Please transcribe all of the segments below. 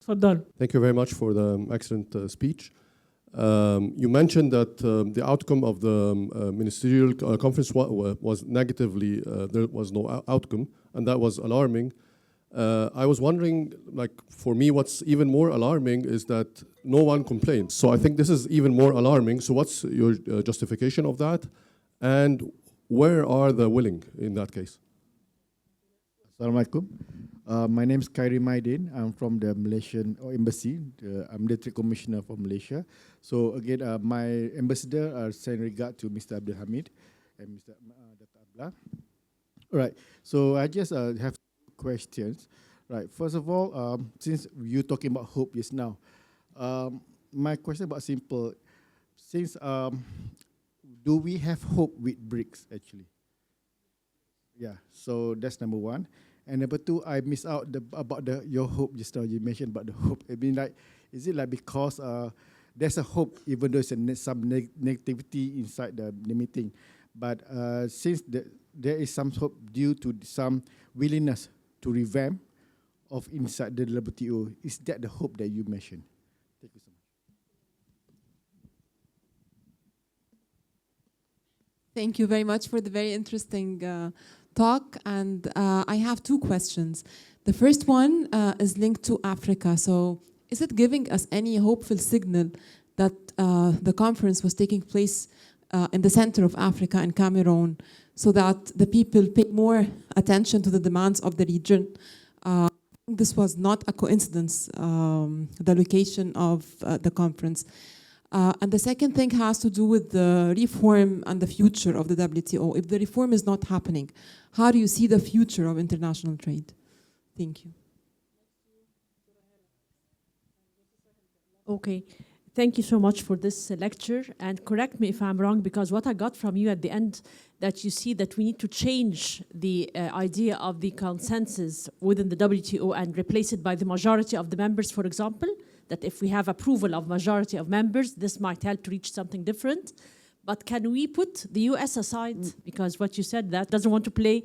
تفضل. Thank you very much for the excellent speech. You mentioned that the outcome of the ministerial conference was negatively, there was no outcome, and that was alarming. I was wondering, like, for me, what's even more alarming is that no one complained. So I think this is even more alarming. So what's your justification of that? And where are the willing in that case? Assalamualaikum. My name is Khairi Maidin. I'm from the Malaysian Embassy. I'm the Trade Commissioner for Malaysia. So again, my ambassador send regard to Mr. Abdul Hamid and Mr. Dr. Abla. All right. So I just have questions. Right. First of all, since you're talking about hope just now, my question about simple. Since do we have hope with BRICS actually? Yeah. So that's number one. And number two, I miss out about your hope just now. You mentioned about the hope. I mean, like, is it like because there's a hope, even though there's some negativity inside the meeting, but since there is some hope due to some willingness to revamp of inside the WTO, is that the hope that you mentioned? Thank you so much. Thank you very much for the very interesting talk, and I have two questions. The first one is linked to Africa. So is it giving us any hopeful signal that the conference was taking place in the center of Africa and Cameroon, so that the people pay more attention to the demands of the region? This was not a coincidence, the location of the conference. And the second thing has to do with the reform and the future of the WTO. If the reform is not happening, how do you see the future of international trade? Thank you. Okay. Thank you so much for this lecture, and correct me if I'm wrong, because what I got from you at the end, that you see that we need to change the idea of the consensus within the WTO and replace it by the majority of the members, for example, that if we have approval of majority of members, this might help to reach something different. But can we put the US aside? Because what you said, that doesn't want to play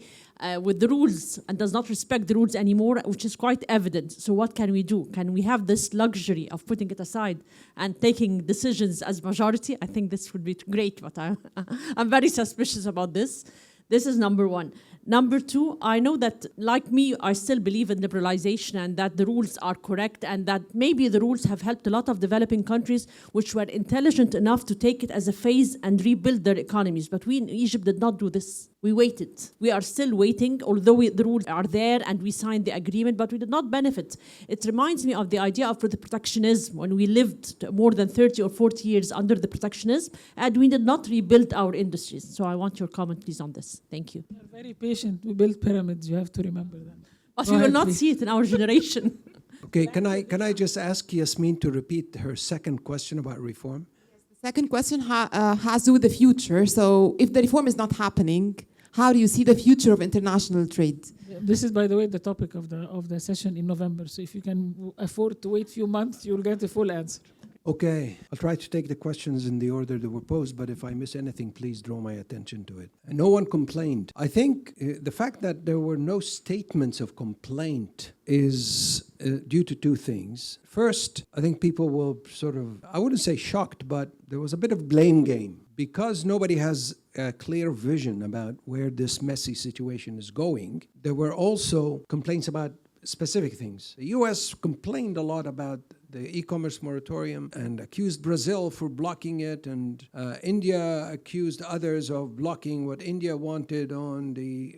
with the rules and does not respect the rules anymore, which is quite evident. So what can we do? Can we have this luxury of putting it aside and taking decisions as majority? I think this would be great, but I'm very suspicious about this. This is number one. Number two, I know that, like me, I still believe in liberalization and that the rules are correct, and that maybe the rules have helped a lot of developing countries which were intelligent enough to take it as a phase and rebuild their economies. But we in Egypt did not do this. We waited. We are still waiting, although the rules are there and we signed the agreement, but we did not benefit. It reminds me of the idea of the protectionism, when we lived more than 30 or 40 years under the protectionism and we did not rebuild our industries. So I want your comment, please, on this. Thank you. We are very patient. We build pyramids. You have to remember that. But we will not see it in our generation. Okay, can I just ask Yasmin to repeat her second question about reform? The second question has to do with the future. So if the reform is not happening, how do you see the future of international trade? This is, by the way, the topic of the session in November. So if you can afford to wait a few months, you'll get a full answer. Okay, I'll try to take the questions in the order that were posed, but if I miss anything, please draw my attention to it. No one complained. I think the fact that there were no statements of complaint is due to two things. First, I think people were sort of, I wouldn't say shocked, but there was a bit of blame game. Because nobody has a clear vision about where this messy situation is going, there were also complaints about specific things. The US complained a lot about the e-commerce moratorium and accused Brazil for blocking it, and India accused others of blocking what India wanted on the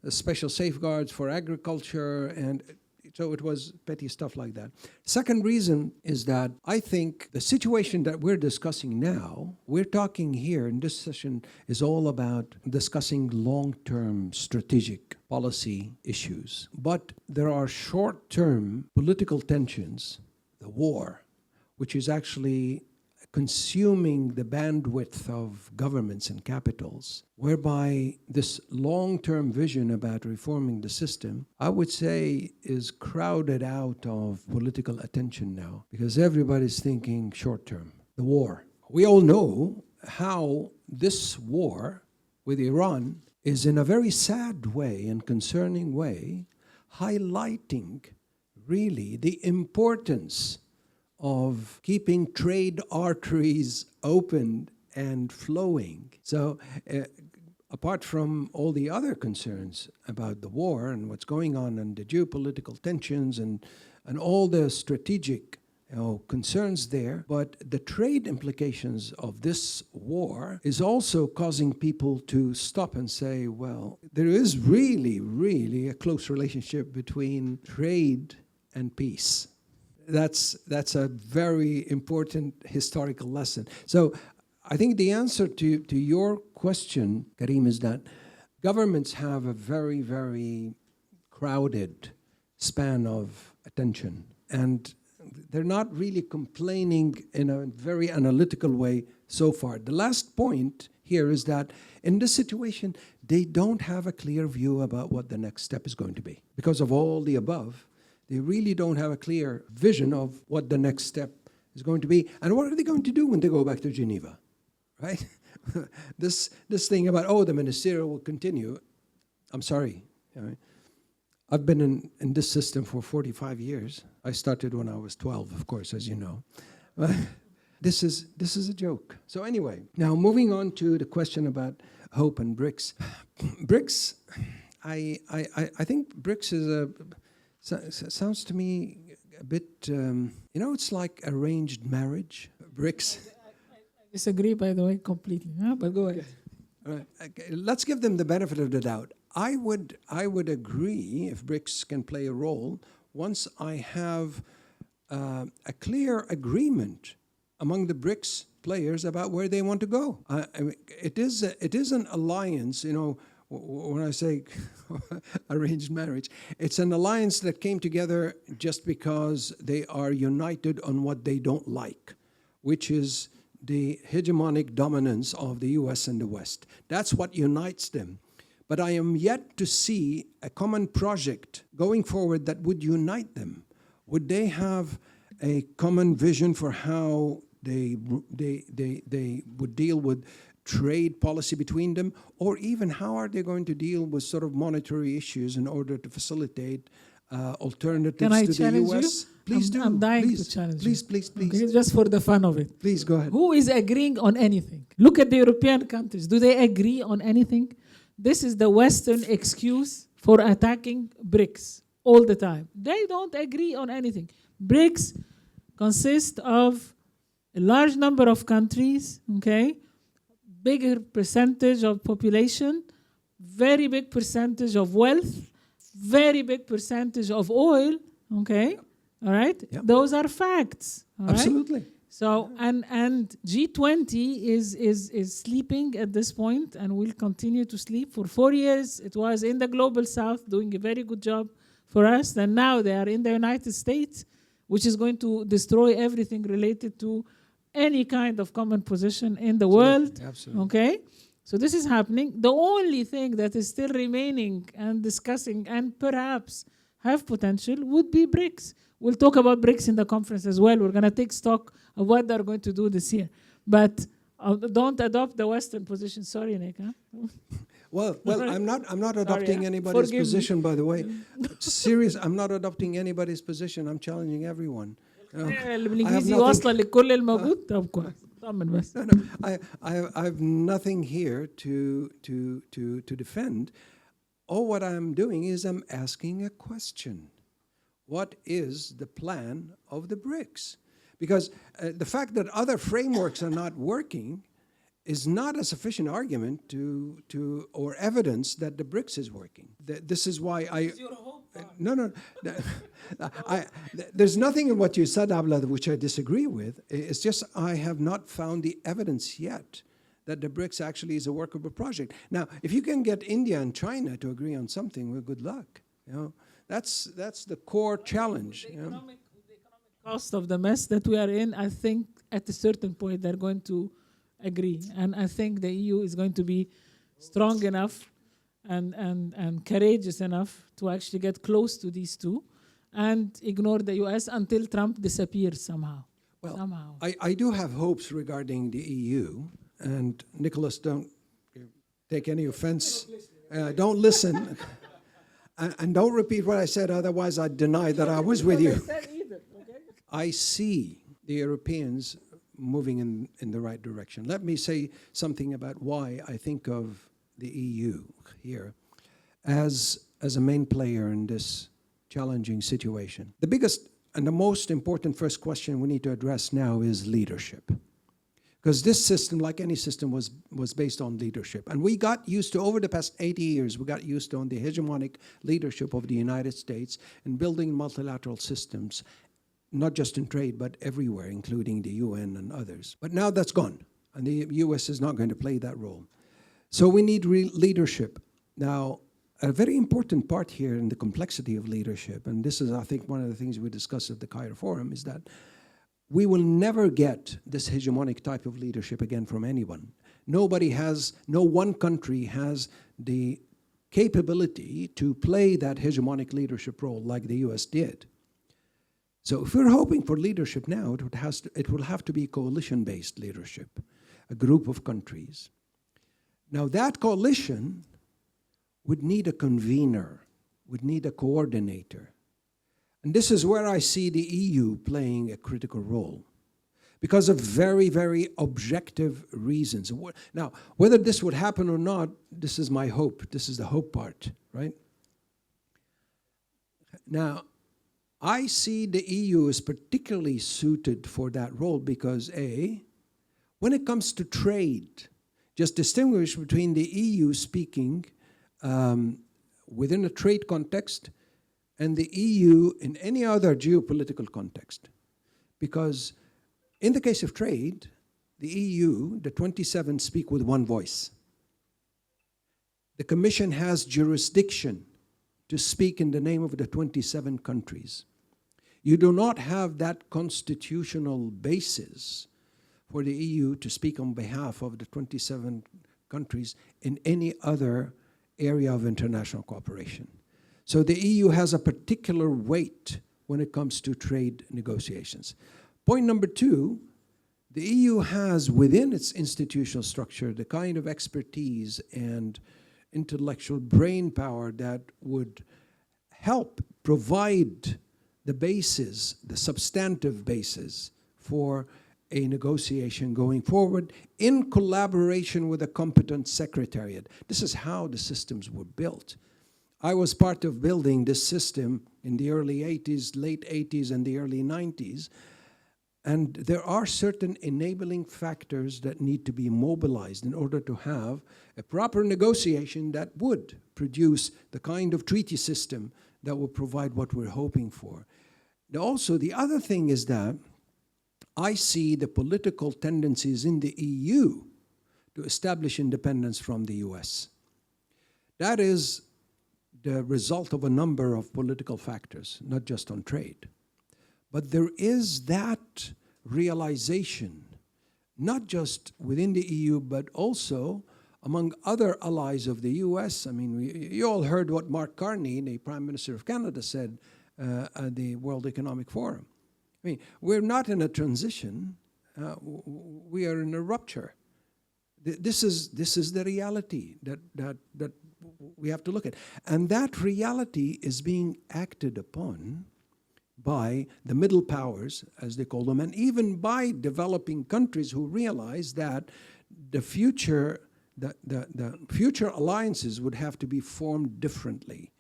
special safeguards for agriculture, and so it was petty stuff like that. Second reason is that I think the situation that we're discussing now, we're talking here in this session, is all about discussing long-term strategic policy issues. But there are short-term political tensions, the war, which is actually consuming the bandwidth of governments and capitals, whereby this long-term vision about reforming the system, I would say, is crowded out of political attention now, because everybody's thinking short-term. The war. We all know how this war with Iran is, in a very sad way and concerning way, highlighting really the importance of keeping trade arteries open and flowing. So apart from all the other concerns about the war and what's going on and the geopolitical tensions and all the strategic concerns there, but the trade implications of this war is also causing people to stop and say, well, there is really, really a close relationship between trade and peace. That's a very important historical lesson. So I think the answer to your question, Karim, is that governments have a very, very crowded span of attention, and they're not really complaining in a very analytical way so far. The last point here is that in this situation, they don't have a clear view about what the next step is going to be. Because of all the above, they really don't have a clear vision of what the next step is going to be. And what are they going to do when they go back to Geneva, right? this thing about, the ministerial will continue. I'm sorry. I've been in this system for 45 years. I started when I was 12, of course, as you know. This is a joke. So anyway, now moving on to the question about hope and BRICS. BRICS, I think BRICS is sounds to me a bit, it's like arranged marriage, BRICS. I disagree, by the way, completely. But go ahead. Okay, let's give them the benefit of the doubt. I would agree if BRICS can play a role once I have a clear agreement among the BRICS players about where they want to go. It is an alliance, when I say arranged marriage, it's an alliance that came together just because they are united on what they don't like, which is the hegemonic dominance of the US and the West. That's what unites them. But I am yet to see a common project going forward that would unite them. Would they have a common vision for how they would deal with trade policy between them? Or even how are they going to deal with sort of monetary issues in order to facilitate alternatives Can I to the challenge US? you? Please do. I'm dying please, to challenge please, you. Please, please, Okay, please. just for the fun of it. Please, go ahead. Who is agreeing on anything? Look at the European countries. Do they agree on anything? This is the Western excuse for attacking BRICS all the time. They don't agree on anything. BRICS consist of a large number of countries, okay? Bigger percentage of population, very big percentage of wealth, very big percentage of oil, okay? All right? Yep. Those are facts. All right? Absolutely. So, and G20 is sleeping at this point and will continue to sleep. For 4 years, it was in the global south doing a very good job for us. And now they are in the United States, which is going to destroy everything related to any kind of common position in the world. Absolutely. Okay? So this is happening. The only thing that is still remaining and discussing and perhaps have potential would be BRICS. We'll talk about BRICS in the conference as well. We're going to take stock of what they're going to do this year. But don't adopt the Western position. Sorry, Nick. Huh? Well, I'm not adopting anybody's Forgive position, by the way. Serious, I'm not adopting anybody's position. I'm challenging everyone. بالانجليزي واصله لكل الموجود طب كويس طمن بس. I have nothing here to defend. All what I'm doing is I'm asking a question. What is the plan of the BRICS? Because the fact that other frameworks are not working is not a sufficient argument or evidence that the BRICS is working. This is why there's nothing in what you said, Abla, which I disagree with. It's just I have not found the evidence yet that the BRICS actually is a workable project. Now, if you can get India and China to agree on something, well, good luck. That's the core challenge. The economic cost of the mess that we are in, I think at a certain point they're going to agree. And I think the EU is going to be strong enough and courageous enough to actually get close to these two and ignore the US until Trump disappears somehow. Well, I do have hopes regarding the EU. And Nicholas, don't take any offense. Don't listen. And don't repeat what I said, otherwise I'd deny that I was with you. I see the Europeans moving in the right direction. Let me say something about why I think of the EU here as a main player in this challenging situation. The biggest and the most important first question we need to address now is leadership. Because this system, like any system, was based on leadership. And we got used to, over the past 80 years, we got used to on the hegemonic leadership of the United States in building multilateral systems, not just in trade, but everywhere, including the UN and others. But now that's gone, and the US is not going to play that role. So we need leadership. Now, a very important part here in the complexity of leadership, and this is, I think, one of the things we discussed at the Cairo Forum, is that we will never get this hegemonic type of leadership again from anyone. No one country has the capability to play that hegemonic leadership role like the US did. So if we're hoping for leadership now, it will have to be coalition-based leadership, a group of countries. Now that coalition would need a convener, would need a coordinator. And this is where I see the EU playing a critical role because of very, very objective reasons. Now, whether this would happen or not, this is my hope. This is the hope part, right? Now, I see the EU is particularly suited for that role because, A, when it comes to trade, just distinguish between the EU speaking within a trade context and the EU in any other geopolitical context. Because in the case of trade, the EU, the 27 speak with one voice. The Commission has jurisdiction to speak in the name of the 27 countries. You do not have that constitutional basis for the EU to speak on behalf of the 27 countries in any other area of international cooperation. So the EU has a particular weight when it comes to trade negotiations. Point number two, the EU has within its institutional structure the kind of expertise and intellectual brain power that would help provide the basis, the substantive basis for a negotiation going forward in collaboration with a competent secretariat. This is how the systems were built. I was part of building this system in the early 80s, late 80s, and the early 90s. And there are certain enabling factors that need to be mobilized in order to have a proper negotiation that would produce the kind of treaty system that will provide what we're hoping for. Now also, the other thing is that I see the political tendencies in the EU to establish independence from the US. That is the result of a number of political factors, not just on trade. But there is that realization, not just within the EU, but also among other allies of the US. I mean, you all heard what Mark Carney, the Prime Minister of Canada, said at the World Economic Forum. I mean, we're not in a transition, we are in a rupture. This is the reality that we have to look at. And that reality is being acted upon by the middle powers, as they call them, and even by developing countries who realize that the future alliances would have to be formed differently.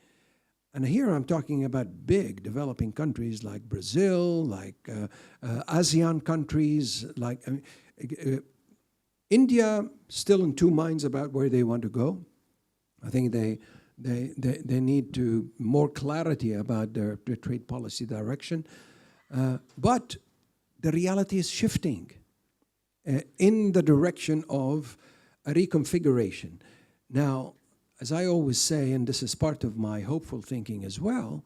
And here I'm talking about big developing countries like Brazil, like ASEAN countries, like India, still in two minds about where they want to go. I think they need to more clarity about their trade policy direction. But the reality is shifting in the direction of a reconfiguration. Now, as I always say, and this is part of my hopeful thinking as well,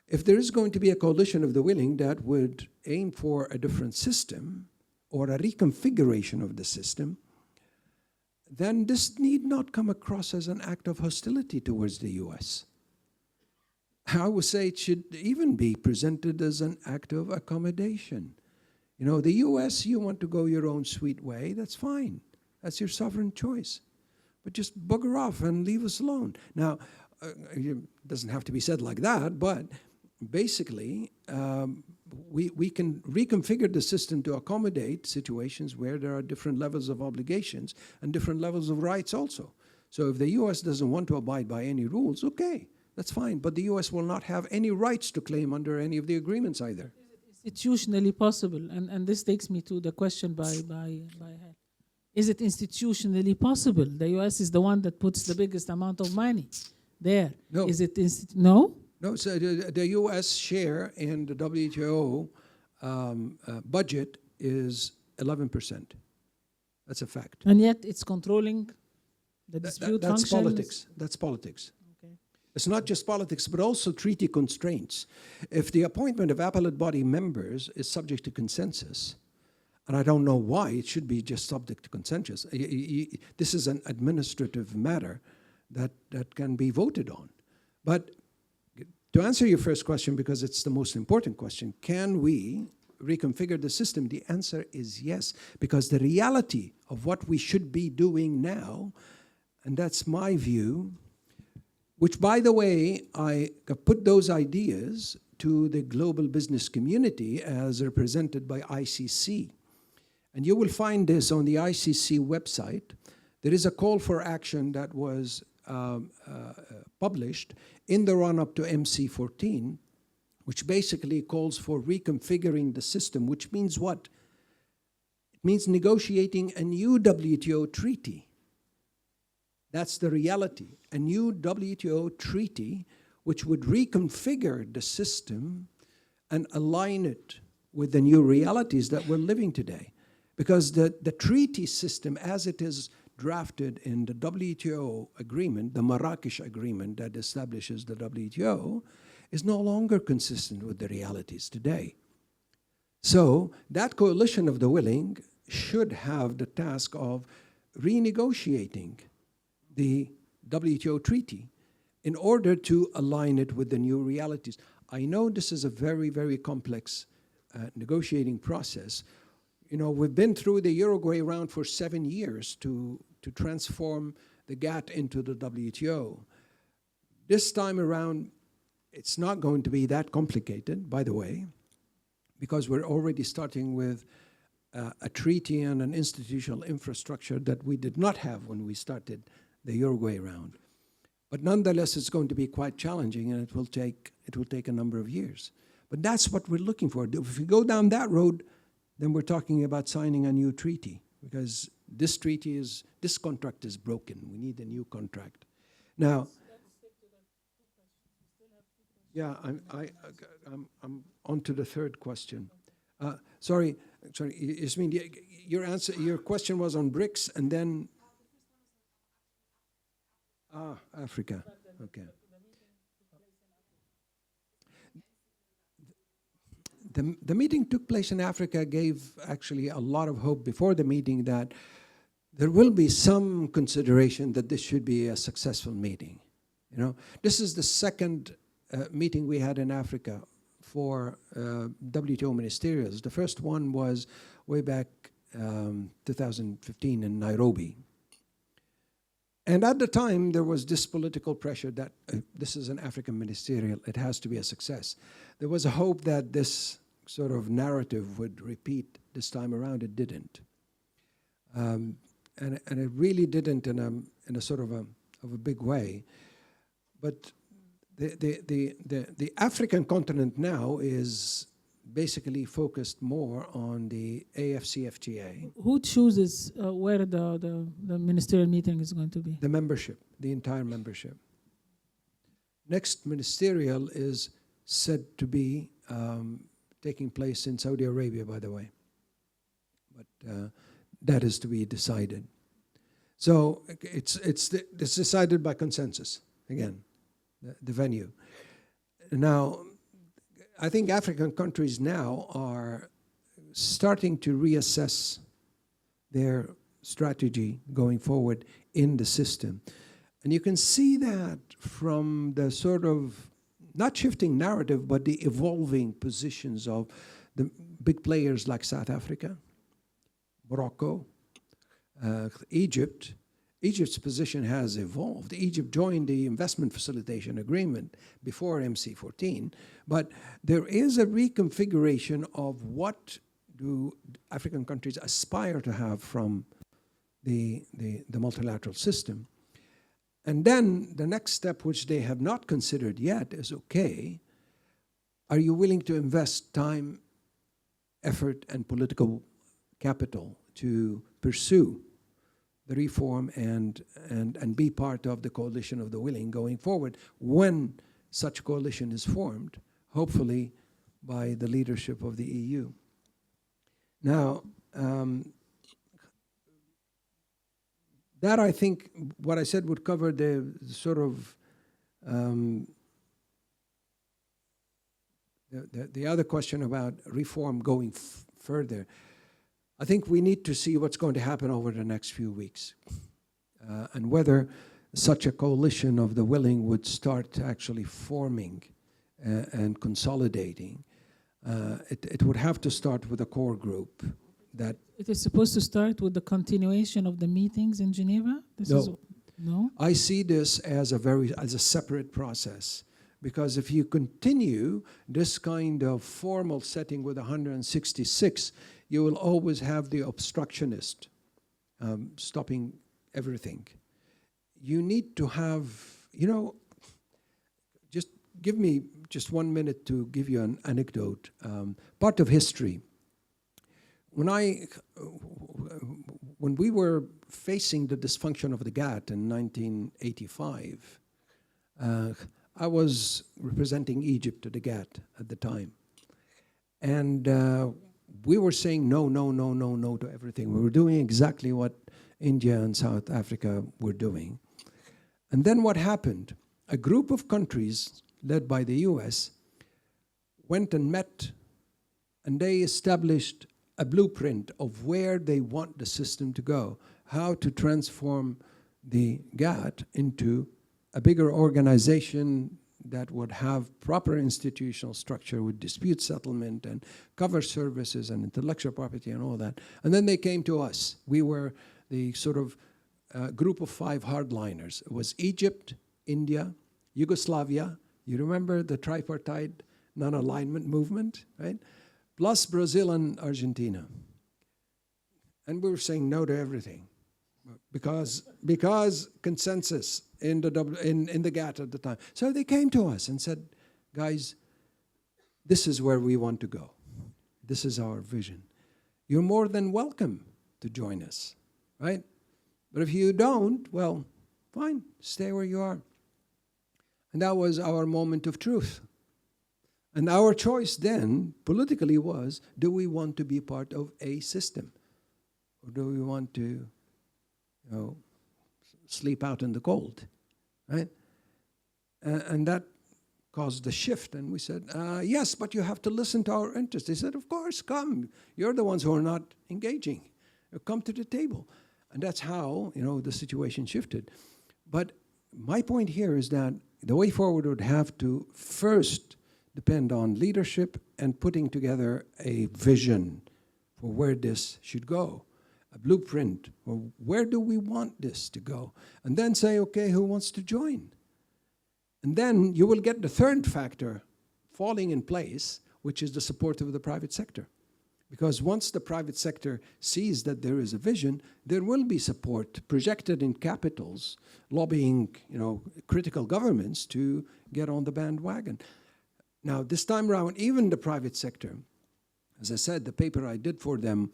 if there is going to be a coalition of the willing that would aim for a different system or a reconfiguration of the system, then this need not come across as an act of hostility towards the US. I would say it should even be presented as an act of accommodation. You know, the US, you want to go your own sweet way, that's fine. That's your sovereign choice. But just bugger off and leave us alone. Now, it doesn't have to be said like that, but basically, we can reconfigure the system to accommodate situations where there are different levels of obligations and different levels of rights also. So if the US doesn't want to abide by any rules, okay, that's fine. But the US will not have any rights to claim under any of the agreements either. Institutionally possible, and this takes me to the question by Hal. Is it institutionally possible? The US is the one that puts the biggest amount of money there. No. Is it no? No, so the US share in the WTO budget is 11%. That's a fact. And yet it's controlling the dispute That's functions. politics. That's politics. Okay. It's not just politics, but also treaty constraints. If the appointment of appellate body members is subject to consensus, and I don't know why it should be just subject to consensus. This is an administrative matter that can be voted on. But to answer your first question, because it's the most important question, can we reconfigure the system? The answer is yes, because the reality of what we should be doing now, and that's my view, which, by the way, I put those ideas to the global business community as represented by ICC. And you will find this on the ICC website. There is a call for action that was published in the run-up to MC14, which basically calls for reconfiguring the system, which means what? It means negotiating a new WTO treaty. That's the reality. A new WTO treaty which would reconfigure the system and align it with the new realities that we're living today. Because the treaty system, as it is drafted in the WTO agreement, the Marrakesh agreement that establishes the WTO, is no longer consistent with the realities today. So that coalition of the willing should have the task of renegotiating the WTO treaty in order to align it with the new realities. I know this is a very, very complex negotiating process. You know, we've been through the Uruguay round for 7 years to transform the GATT into the WTO. This time around, it's not going to be that complicated, by the way, because we're already starting with a treaty and an institutional infrastructure that we did not have when we started the Uruguay round. But nonetheless, it's going to be quite challenging, and it will take a number of years. But that's what we're looking for. If we go down that road, then we're talking about signing a new treaty, because this contract is broken. We need a new contract. Now, yeah, I'm on to the third question. Sorry, Yasmin, your question was on BRICS, and then Africa. Okay. The meeting took place in Africa, gave actually a lot of hope before the meeting that there will be some consideration that this should be a successful meeting. You know, this is the second meeting we had in Africa for WTO ministerials. The first one was way back 2015 in Nairobi. And at the time, there was this political pressure that this is an African ministerial, it has to be a success. There was a hope that this sort of narrative would repeat this time around. It didn't. And it really didn't in a sort of a big way. But the African continent now is basically focused more on the AFCFTA. Who chooses where the ministerial meeting is going to be? The membership, the entire membership. Next ministerial is said to be taking place in Saudi Arabia, by the way. But that is to be decided. So it's decided by consensus, again, the venue. Now, I think African countries now are starting to reassess their strategy going forward in the system. And you can see that from the sort of, not shifting narrative, but the evolving positions of the big players like South Africa, Morocco, Egypt, Egypt's position has evolved. Egypt joined the investment facilitation agreement before MC14, but there is a reconfiguration of what do African countries aspire to have from the multilateral system. And then the next step, which they have not considered yet, is okay, are you willing to invest time, effort, and political capital to pursue the reform and be part of the coalition of the willing going forward when such coalition is formed, hopefully by the leadership of the EU. Now, that I think what I said would cover the sort of the other question about reform going further. I think we need to see what's going to happen over the next few weeks and whether such a coalition of the willing would start actually forming and consolidating. It would have to start with a core group that... It is supposed to start with the continuation of the meetings in Geneva? No? I see this as a separate process. Because if you continue this kind of formal setting with 166, you will always have the obstructionist stopping everything. You need to have, just give me just 1 minute to give you an anecdote. Part of history. When we were facing the dysfunction of the GATT in 1985, I was representing Egypt to the GATT at the time. And we were saying no to everything. We were doing exactly what India and South Africa were doing. And then what happened? A group of countries led by the US went and met, and they established a blueprint of where they want the system to go, how to transform the GATT into a bigger organization that would have proper institutional structure with dispute settlement and cover services and intellectual property and all that. And then they came to us. We were the sort of group of 5 hardliners. It was Egypt, India, Yugoslavia. You remember the tripartite non-alignment movement, right? Plus Brazil and Argentina. And we were saying no to everything. Because consensus in the GATT at the time. So they came to us and said, guys, this is where we want to go. This is our vision. You're more than welcome to join us, right? But if you don't, well, fine, stay where you are. And that was our moment of truth. And our choice then, politically, was, do we want to be part of a system? Or do we want to sleep out in the cold, right? And that caused the shift. And we said, yes, but you have to listen to our interests. They said, of course, come. You're the ones who are not engaging. Come to the table. And that's how, the situation shifted. But my point here is that the way forward would have to first depend on leadership and putting together a vision for where this should go. A blueprint, or where do we want this to go? And then say, okay, who wants to join? And then you will get the third factor falling in place, which is the support of the private sector. Because once the private sector sees that there is a vision, there will be support projected in capitals, lobbying, critical governments to get on the bandwagon. Now, this time around, even the private sector, as I said, the paper I did for them,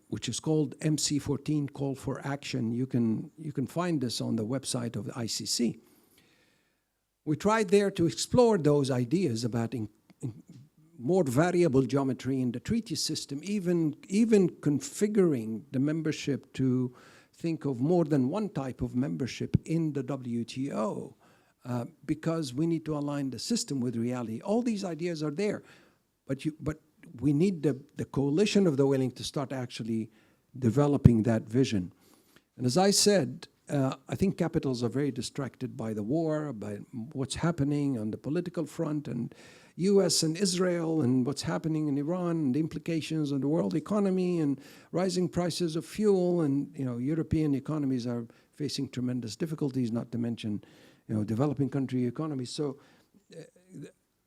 which is called MC14 Call for Action. You can find this on the website of the ICC. We tried there to explore those ideas about more variable geometry in the treaty system, even configuring the membership to think of more than one type of membership in the WTO, because we need to align the system with reality. All these ideas are there, but we need the coalition of the willing to start actually developing that vision. And as I said, I think capitals are very distracted by the war, by what's happening on the political front, and US and Israel and what's happening in Iran and the implications on the world economy and rising prices of fuel, and European economies are facing tremendous difficulties, not to mention developing country economies. So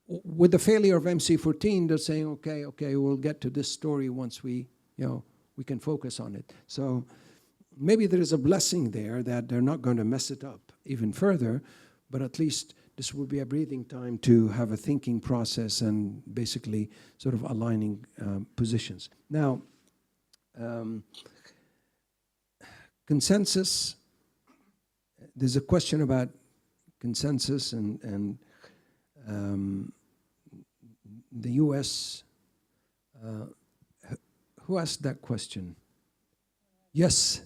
with the failure of MC14, they're saying, okay, we'll get to this story once we can focus on it. So maybe there is a blessing there that they're not going to mess it up even further, but at least this will be a breathing time to have a thinking process and basically sort of aligning positions. Now, consensus, there's a question about consensus and the US, who asked that question? Yes.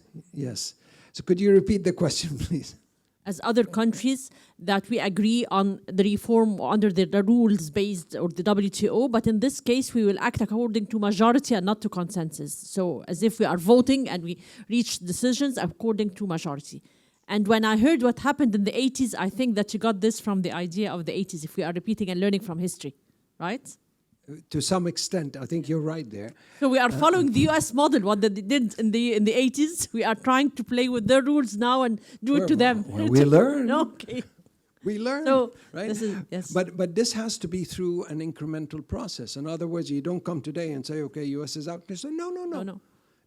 So could you repeat the question, please? As other countries, that we agree on the reform under the rules-based or the WTO, but in this case, we will act according to majority and not to consensus. So as if we are voting and we reach decisions according to majority. And when I heard what happened in the 80s, I think that you got this from the idea of the 80s, if we are repeating and learning from history, right? To some extent, I think you're right there. So we are following the US model, what they did in the 80s. We are trying to play with their rules now and do it to them. Well, we learn. Okay. We learn, So right? this is, yes. But this has to be through an incremental process. In other words, you don't come today and say, okay, US is out. You say, no.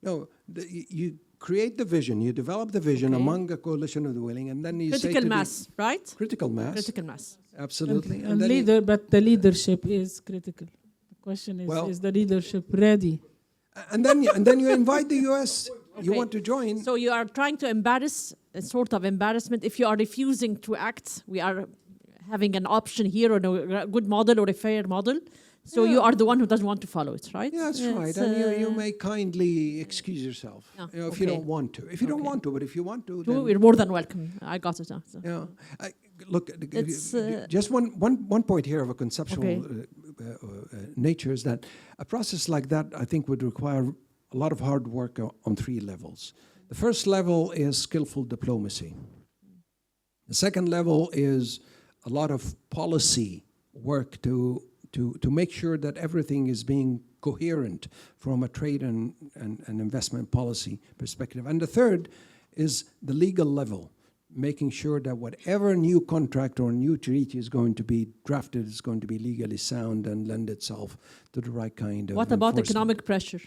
No, you create the vision, you develop the vision among a coalition of the willing, and then you say Critical mass, right? Critical mass. Critical mass. Absolutely. And then but the leadership is critical. The question is the leadership ready? and then you invite the US. You Okay. want to join. So you are trying to embarrass, a sort of embarrassment. If you are refusing to act, we are having an option here or a good model or a fair model. So you are the one who doesn't want to follow it, right? Yeah, that's right. It's, And you may kindly excuse yourself if you okay. don't want to. If you don't want to, but if you want to, then we're more than welcome. I got it. So. yeah. Look, It's, just one point here of a conceptual Okay. nature is that a process like that, I think, would require a lot of hard work on three levels. The first level is skillful diplomacy. The second level is a lot of policy work to make sure that everything is being coherent from a trade and investment policy perspective. And the third is the legal level, making sure that whatever new contract or new treaty is going to be drafted is going to be legally sound and lend itself to the right kind of What about enforcement. economic pressure?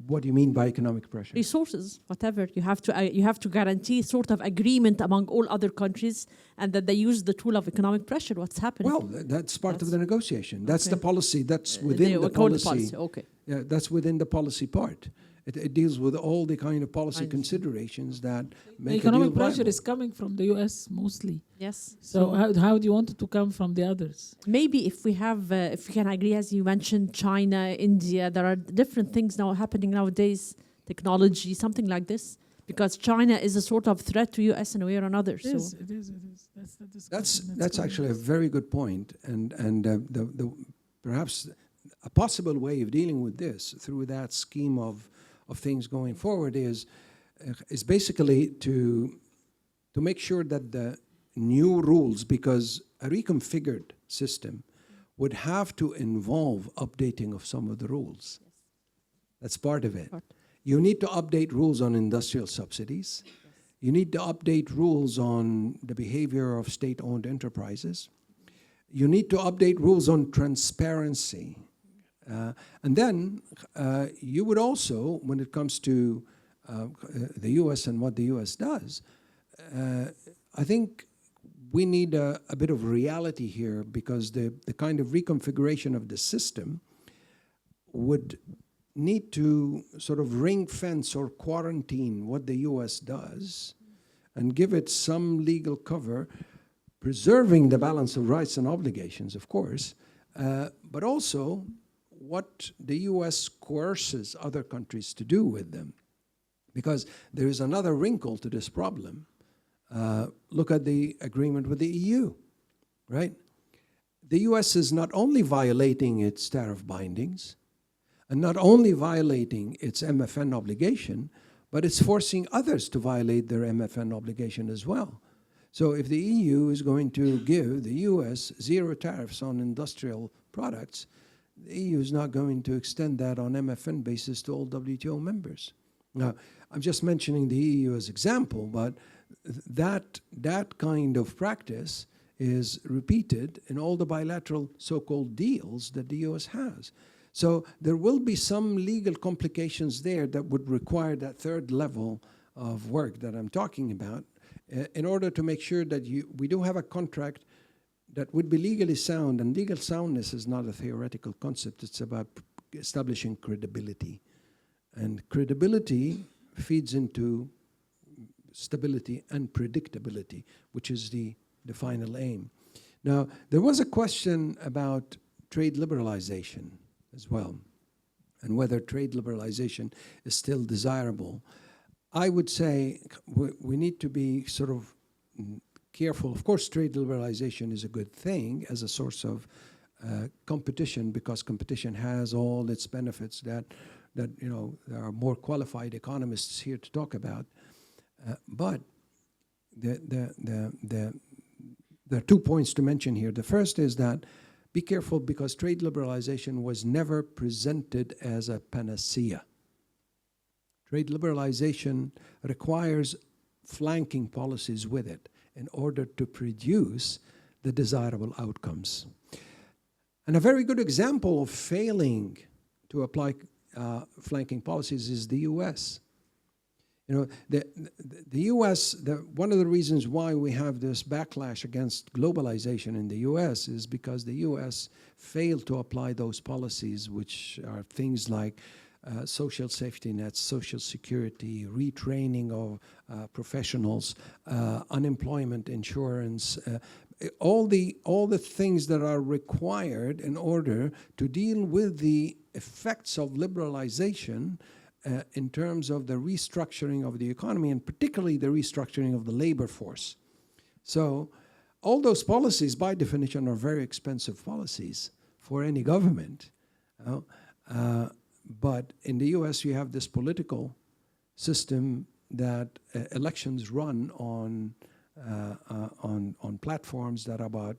What do you mean by economic pressure? Resources, whatever. You have to guarantee sort of agreement among all other countries, and that they use the tool of economic pressure. What's happening? Well, that's part of the negotiation. That's Okay. the policy. That's They within the call it policy. Okay. Yeah, that's within the policy part. It deals with all the kind of policy I see. considerations that The make a economic deal pressure viable. is coming from the US mostly. Yes. So how do you want it to come from the others? Maybe if we have, if we can agree, as you mentioned, China, India, there are different things now happening nowadays, technology, something like this, because China is a sort of threat to US in a way or another. It is. That's the discussion That's going actually a on. very good point, and the perhaps a possible way of dealing with this through that scheme of things going forward is basically to make sure that the new rules, because a reconfigured system would have to involve updating of some of the rules. That's part of it. You need to update rules on industrial subsidies. You need to update rules on the behavior of state-owned enterprises. You need to update rules on transparency. And then you would also, when it comes to the US and what the US does, I think we need a bit of reality here, because the kind of reconfiguration of the system would need to sort of ring fence or quarantine what the US does and give it some legal cover, preserving the balance of rights and obligations, of course, but also what the US coerces other countries to do with them. Because there is another wrinkle to this problem. Look at the agreement with the EU, right? The US is not only violating its tariff bindings, and not only violating its MFN obligation, but it's forcing others to violate their MFN obligation as well. So if the EU is going to give the US zero tariffs on industrial products, the EU is not going to extend that on MFN basis to all WTO members. Now, I'm just mentioning the EU as example, but that kind of practice is repeated in all the bilateral so-called deals that the US has. So there will be some legal complications there that would require that third level of work that I'm talking about in order to make sure that we do have a contract that would be legally sound. And legal soundness is not a theoretical concept. It's about establishing credibility. And credibility feeds into stability and predictability, which is the final aim. Now, there was a question about trade liberalization as well, and whether trade liberalization is still desirable. I would say we need to be sort of careful. Of course, trade liberalization is a good thing as a source of competition, because competition has all its benefits that you know, there are more qualified economists here to talk about. But there are 2 points to mention here. The first is that be careful, because trade liberalization was never presented as a panacea. Trade liberalization requires flanking policies with it in order to produce the desirable outcomes. And a very good example of failing to apply flanking policies is the US. You know, the US, one of the reasons why we have this backlash against globalization in the US is because the US failed to apply those policies, which are things like social safety nets, social security, retraining of professionals, unemployment insurance, all the things that are required in order to deal with the effects of liberalization in terms of the restructuring of the economy, and particularly the restructuring of the labor force. So all those policies, by definition, are very expensive policies for any government. But in the US, you have this political system that elections run on platforms that are about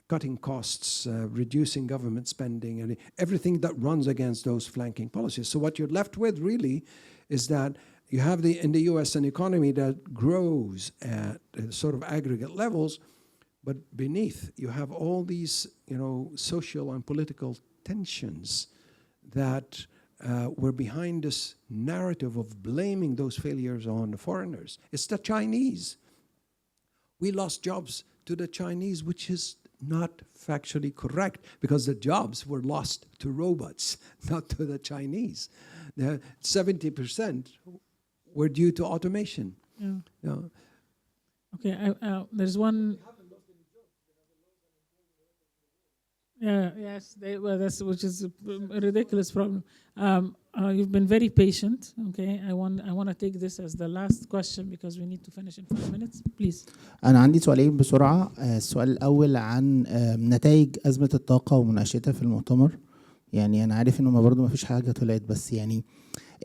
cutting costs, reducing government spending, and everything that runs against those flanking policies. So what you're left with really is that you have in the US an economy that grows at sort of aggregate levels, but beneath you have all these, you know, social and political tensions that were behind this narrative of blaming those failures on the foreigners. It's the Chinese. We lost jobs to the Chinese, which is not factually correct, because the jobs were lost to robots, not to the Chinese. 70% were due to automation. Yeah. You know. Okay, there's one. Yeah, yes, which is a ridiculous problem. You've been very patient. Okay, I want to take this as the last question because we need to finish in 5 minutes. Please. أنا عندي سؤالين بسرعة. السؤال الأول عن نتائج أزمة الطاقة ومناقشتها في المؤتمر. يعني أنا عارف إنه برضه ما فيش حاجة طلعت، بس يعني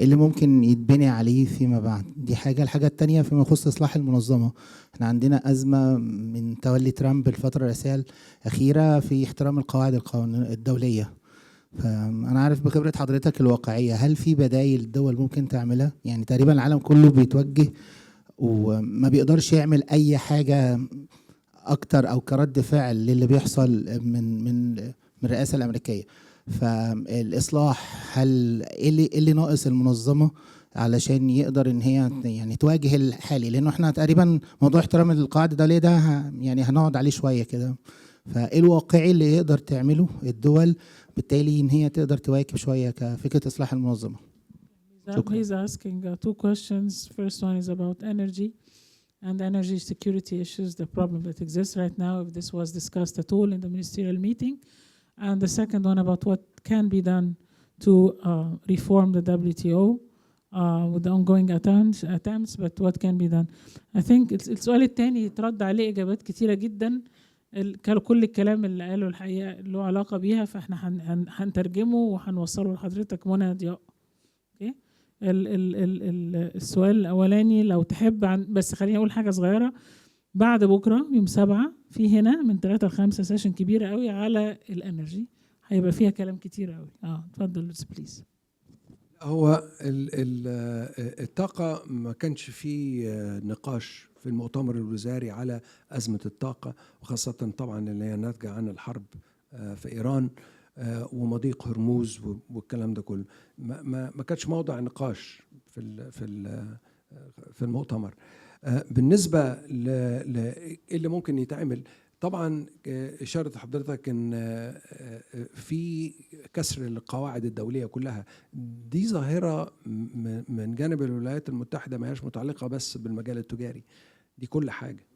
اللي ممكن يتبني عليه فيما بعد. دي حاجة. الحاجة التانية فيما يخص إصلاح المنظمة، احنا عندنا أزمة من تولي ترامب الفترة الرئاسية الأخيرة في احترام القواعد الدولية. فأنا عارف بخبرة حضرتك الواقعية، هل في بدايل الدول ممكن تعملها؟ يعني تقريبا العالم كله بيتوجه وما بيقدرش يعمل أي حاجة أكتر أو كرد فعل للي بيحصل من الرئاسة الأمريكية. فالإصلاح، هل إيه اللي ناقص المنظمة علشان يقدر إن هي يعني تواجه الحالي؟ لأنه إحنا تقريبا موضوع احترام القواعد الدولية ده يعني هنقعد عليه شوية كده. فإيه الواقعي اللي يقدر تعمله الدول بالتالي إن هي تقدر تواكب شوية كفكرة إصلاح المنظمة؟ He's asking 2 questions. First one is about energy and energy security issues, the problem that exists right now, if this was discussed at all in the ministerial meeting. And the second one about what can be done to reform the WTO with the ongoing attempts, but what can be done. I think السؤال الثاني يترد عليه إجابات كتيرة جدا. كل الكلام اللي قاله الحقيقة له علاقة بيها، فاحنا هنترجمه وهنوصله لحضرتك منى ضياء. Okay. السؤال الاولاني لو تحب بس خليني اقول حاجه صغيره. بعد بكره يوم 7 في هنا من 3 ل5 سيشن كبيره قوي على الانرجي، هيبقى فيها كلام كتير قوي. اتفضل بليز. هو الطاقة ما كانش فيه نقاش في المؤتمر الوزاري على أزمة الطاقة، وخاصة طبعا اللي هي ناتجة عن الحرب في إيران ومضيق هرموز والكلام ده كله. ما كانش موضع نقاش في المؤتمر. بالنسبة اللي ممكن يتعمل، طبعا إشارة حضرتك إن في كسر القواعد الدولية كلها، دي ظاهرة من جانب الولايات المتحدة ما هيش متعلقة بس بالمجال التجاري، دي كل حاجة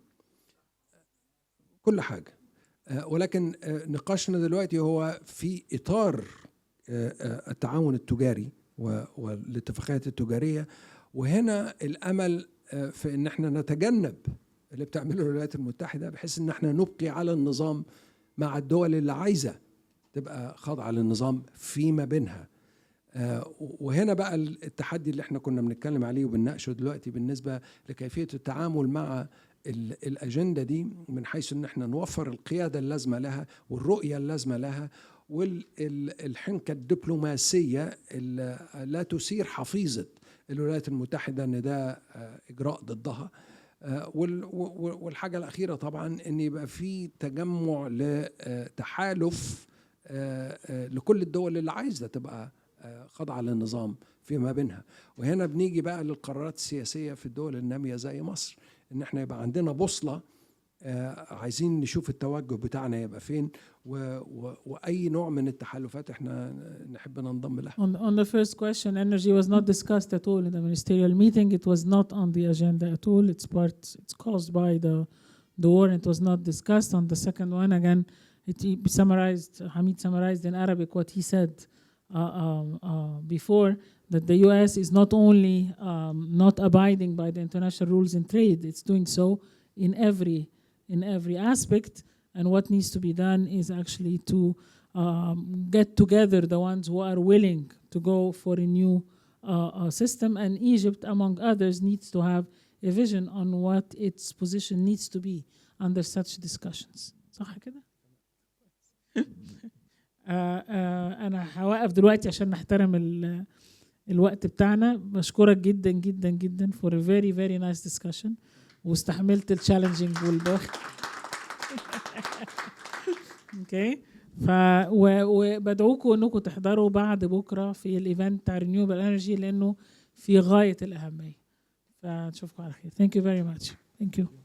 ولكن نقاشنا دلوقتي هو في إطار التعاون التجاري والاتفاقيات التجارية، وهنا الأمل في إن احنا نتجنب اللي بتعمله الولايات المتحدة، بحيث ان احنا نبقي على النظام مع الدول اللي عايزة تبقى خاضعة للنظام فيما بينها. وهنا بقى التحدي اللي احنا كنا بنتكلم عليه وبنناقشه دلوقتي بالنسبة لكيفية التعامل مع الأجندة دي، من حيث ان احنا نوفر القيادة اللازمة لها والرؤية اللازمة لها والحنكة الدبلوماسية اللي لا تثير حفيظة الولايات المتحدة ان ده إجراء ضدها. والحاجة الأخيرة طبعا أن يبقى في تجمع لتحالف لكل الدول اللي عايزة تبقى خاضعة للنظام فيما بينها. وهنا بنيجي بقى للقرارات السياسية في الدول النامية زي مصر، ان احنا يبقى عندنا بوصلة، عايزين نشوف التوجه بتاعنا يبقى فين، وأي نوع من التحالفات احنا نحب ننضم لها. On the first question, energy was not discussed at all in the ministerial meeting. It was not on the agenda at all. It's caused by the war, and it was not discussed. On the second one, again, Hamid summarized in Arabic what he said before, that the US is not only not abiding by the international rules in trade, it's doing so in every aspect. And what needs to be done is actually to get together the ones who are willing to go for a new system. And Egypt, among others, needs to have a vision on what its position needs to be under such discussions. صح كده؟ أنا هوقف دلوقتي عشان نحترم الوقت بتاعنا. بشكرك جدا جدا جدا for a very very nice discussion، واستحملت التشالنجينج والضغط. اوكي، وبدعوكم انكم تحضروا بعد بكره في الايفنت بتاع رينيوبل انرجي، لانه في غايه الاهميه. فنشوفكم على خير. Thank you very much. Thank you.